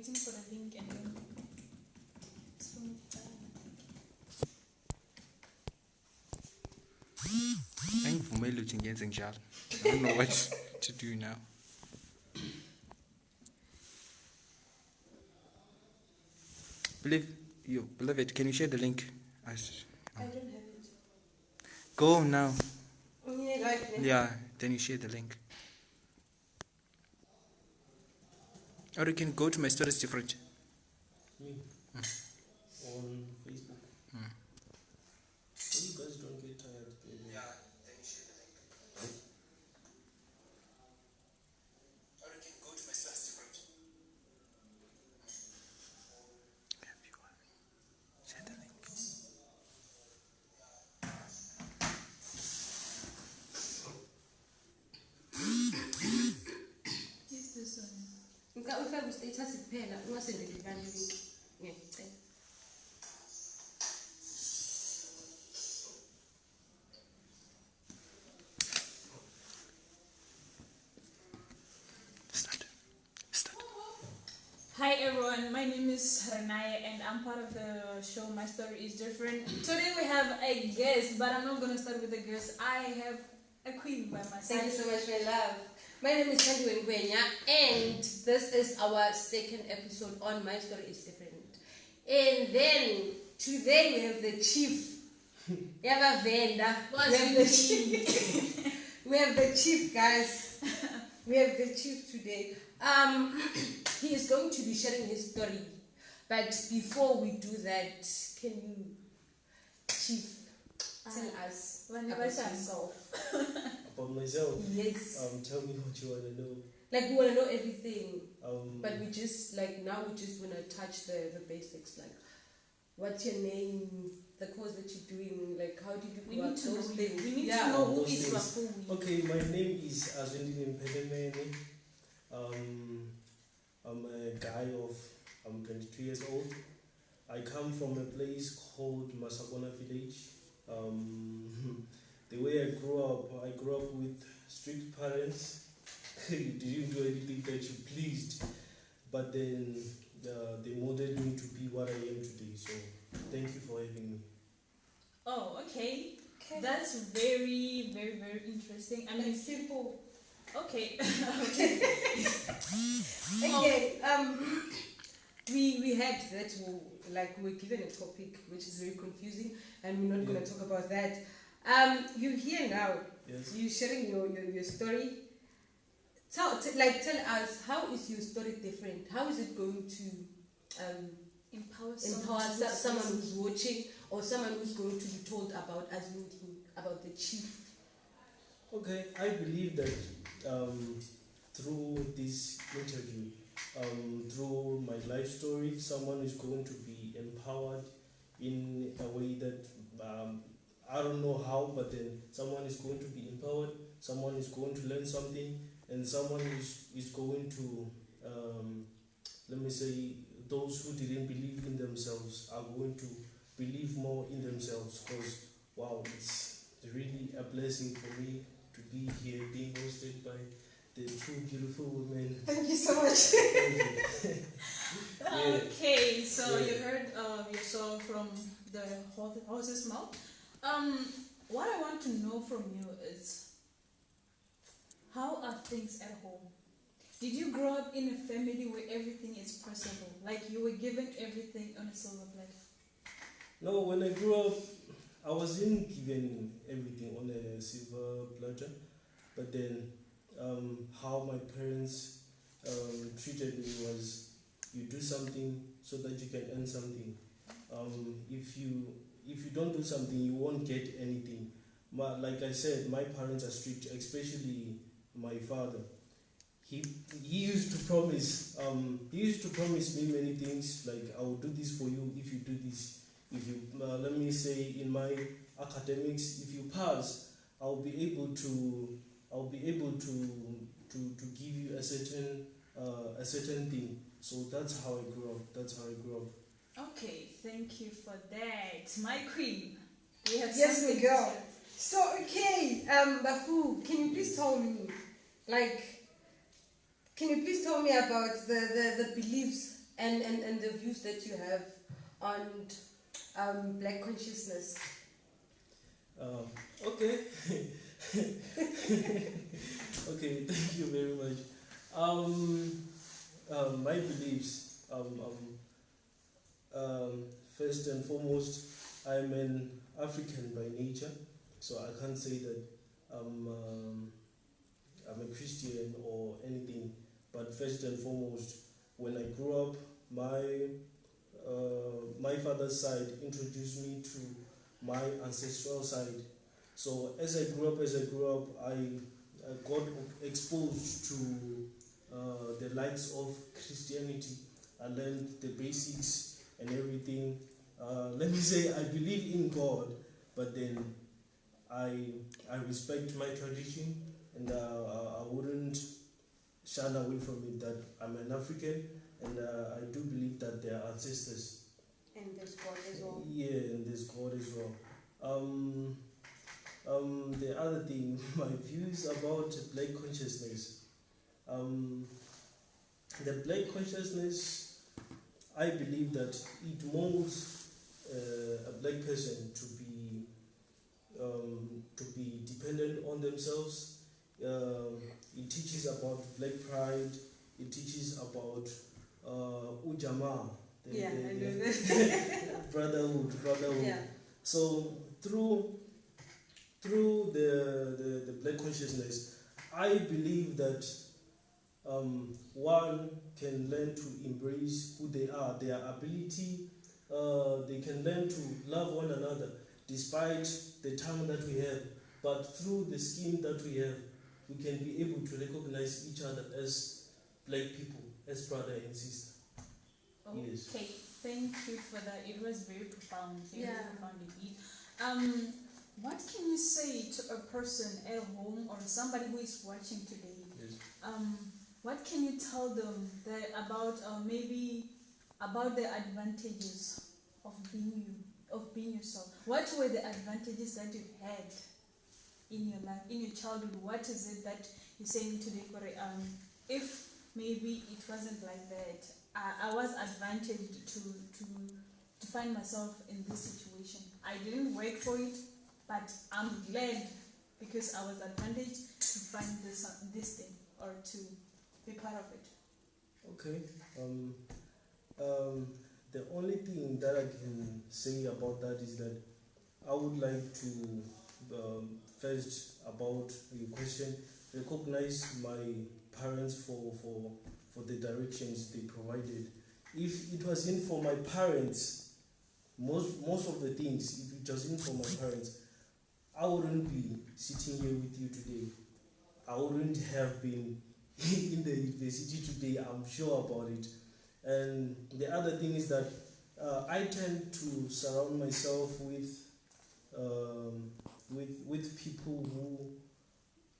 waiting for the link and then Angivumeli ukuthi ngiyenze njalo. I don't know what to do now. Beloved, can you share the link? I don't have it. Go now. Right. Yeah, then you share the link. Or you can go to my stories different. Me? On Facebook. So you guys don't get tired. Yeah, then you share the link. Or you can go to my stories different. Share the link. Use this one. Ngikufaka status kuphela ungasendele ibani link. Ngiyacela. Start. Hi everyone, my name is Rinae and I'm part of the show My Story is Different. Today we have a guest, but I'm not going to start with a guest. I have a queen by my side. Thank you so much, my love. My name is Sandy Wengwenya, and this is our second episode on My Story is Different. And then today we have the chief. We have a vendor. We have the chief. We have the chief, guys. We have the chief today. He is going to be sharing his story. But before we do that, can you, chief, tell us about yourself? About myself? Yes. Tell me what you want to know. Like, we want to know everything. But we just, like, now we just want to touch the basics. Like, what's your name? The course that you're doing? Like, how did you We need to know those you. things? We need Yeah. to know who those is things. Wafui. Okay, my name is Azwendini Mpedemene. I'm a guy of, I'm 22 years old. I come from a place called Masakona Village. The way I grew up with strict parents. You didn't do anything that you pleased. But then they molded me to be what I am today. So thank you for having me. Oh, okay. That's very, very, very interesting. I mean, simple. okay. Okay. We had that. Like, we're given a topic which is very confusing, and we're not going to talk about that. You're here now. Yes. You're sharing your story. Tell us, how is your story different? How is it going to Empower someone who's watching, or someone who's going to be told about about the chief? Okay, I believe that through this interview, through my life story, someone is going to be empowered in a way that I don't know how, but then someone is going to be empowered, someone is going to learn something, and someone is going to, let me say, those who didn't believe in themselves are going to believe more in themselves, because, wow, it's really a blessing for me to be here, being hosted by the two beautiful women. Thank you so much. Okay, so you heard yourself from the horse's mouth. What I want to know from you is, how are things at home? Did you grow up in a family where everything is possible? Like you were given everything on a silver platter? No, when I grew up, I wasn't given everything on a silver platter, but then how my parents treated me was, you do something so that you can earn something. If you don't do something, you won't get anything. Like I said, my parents are strict, especially my father. He used to promise me many things, like, I will do this for you if you do this. If you let me say, in my academics, if you pass, I'll be able to give you a certain thing. So that's how I grew up. Okay, thank you for that. My queen. We have Yes, something my to girl. share. So, okay, Bafu, can you please tell me, like, about the beliefs and the views that you have on black consciousness. Okay. Okay, thank you very much. My beliefs. First and foremost, I'm an African by nature, so I can't say that I'm a Christian or anything. But first and foremost, when I grew up, my father's side introduced me to my ancestral side. So as I grew up, I got exposed to the likes of Christianity. I learned the basics and everything. Let me say I believe in God, but then I respect my tradition, and I wouldn't shun away from it that I'm an African, and I do believe that there are ancestors. And there's God as well. Yeah, and there's God as well. The other thing, my views about black consciousness. The black consciousness, I believe that it molds a black person to be dependent on themselves. It teaches about black pride. It teaches about ujamaa, I know that. brotherhood. Yeah. So through the black consciousness, I believe that one can learn to embrace who they are, their ability. They can learn to love one another despite the time that we have. But through the skin that we have, we can be able to recognize each other as black people, as brother and sister. Yes. Okay, thank you for that. It was very profound. Very Yeah. profound indeed. What can you say to a person at home or somebody who is watching today? Yes. What can you tell them that maybe about the advantages of being you, of being yourself? What were the advantages that you had in your life, in your childhood? What is it that you're saying today, Kore? If maybe it wasn't like that, I was advantaged to find myself in this situation. I didn't work for it, but I'm glad because I was advantaged to find this thing or to be part of it. Okay. The only thing that I can say about that is that I would like to first about your question recognize my parents for the directions they provided. If it wasn't for my parents, most of the things, if it wasn't for my parents, I wouldn't be sitting here with you today. I wouldn't have been in the university today, I'm sure about it. And the other thing is that I tend to surround myself with people who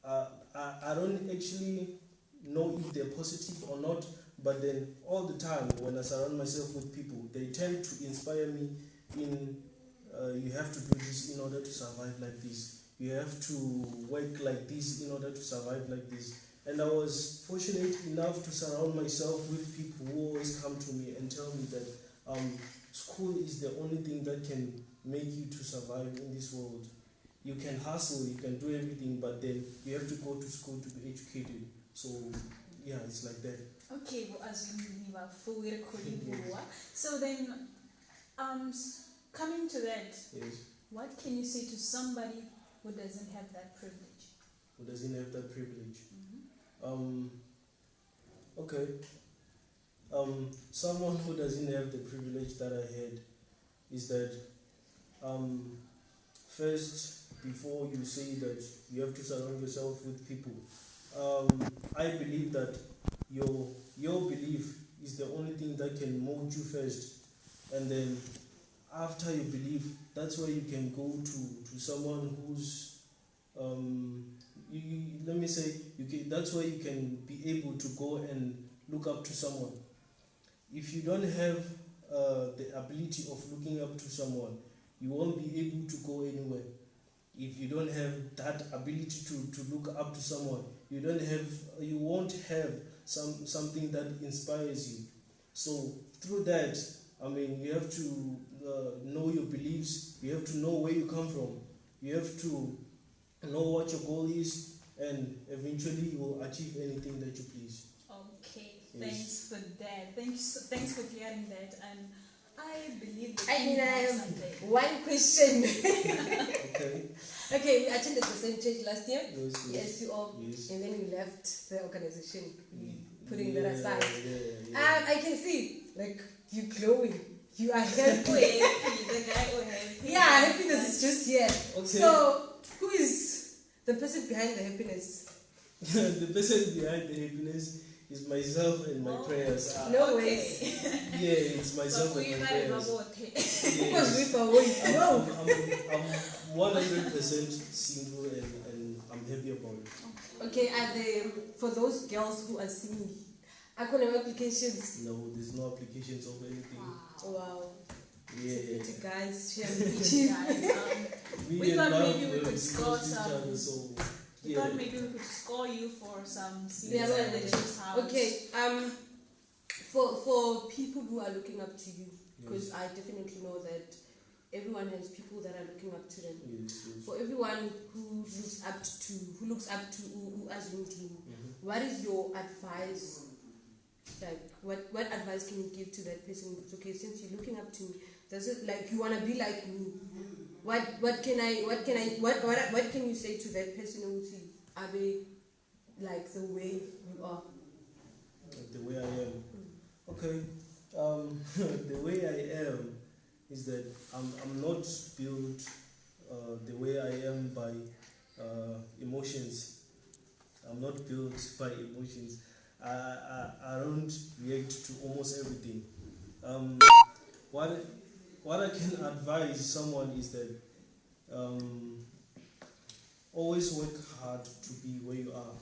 I don't actually know if they're positive or not, but then all the time when I surround myself with people, they tend to inspire me in you have to do this in order to survive like this. You have to work like this in order to survive like this. And I was fortunate enough to surround myself with people who always come to me and tell me that school is the only thing that can make you to survive in this world. You can hustle, you can do everything, but then you have to go to school to be educated. So yeah, it's like that. Okay, well, as you are full recording, so then, coming to that, Yes. what can you say to somebody who doesn't have that privilege? Who doesn't have that privilege? Mm-hmm. Okay. Someone who doesn't have the privilege that I had is that first, before you say that you have to surround yourself with people, I believe that your belief is the only thing that can mold you first, and then after you believe, that's where you can go to someone who's let me say that's where you can be able to go and look up to someone. If you don't have the ability of looking up to someone, you won't be able to go anywhere. If you don't have that ability to look up to someone, you won't have something that inspires you. So through that, I mean, you have to know your beliefs. You have to know where you come from. You have to know what your goal is, and eventually you will achieve anything that you please. Okay, Yes. thanks for that. Thanks for clearing that. And I believe that I mean, I you have something. one question. Okay. Okay, we attended the same church last year. Yes. Yes, you all. Yes. And then we left the organization. Putting Yeah, that aside. Yeah. I can see, like, you glowing. You are happy. The guy who happy. Yeah, happiness is just here. Okay. So, who is the person behind the happiness? The person behind the happiness is myself and my Oh. prayers. No Okay. way. Yeah, it's myself So and you my guys prayers. know what Because Yes. we are away. No. I'm 100% single and I'm happy about it. Okay, for those girls who are single, I can have applications. No, there's no applications of anything. Wow. Yeah. Pretty guys, share Guys, Me We and thought love maybe we have could score each some- other, so we yeah. thought maybe we could score you for some seats Yeah, at the chief's house. Okay, for people who are looking up to you, because I definitely know that everyone has people that are looking up to them. Yes. For everyone who looks up to who assumed you, Mhm. what is your advice? Like, what advice can you give to that person? It's okay, since you're looking up to me, does it like you wanna be like me? What can you say to that person who see Abe like the way you are? The way I am. Okay. The way I am is that I'm not built the way I am by emotions. I'm not built by emotions. I don't react to almost everything. What I can advise someone is that always work hard to be where you are.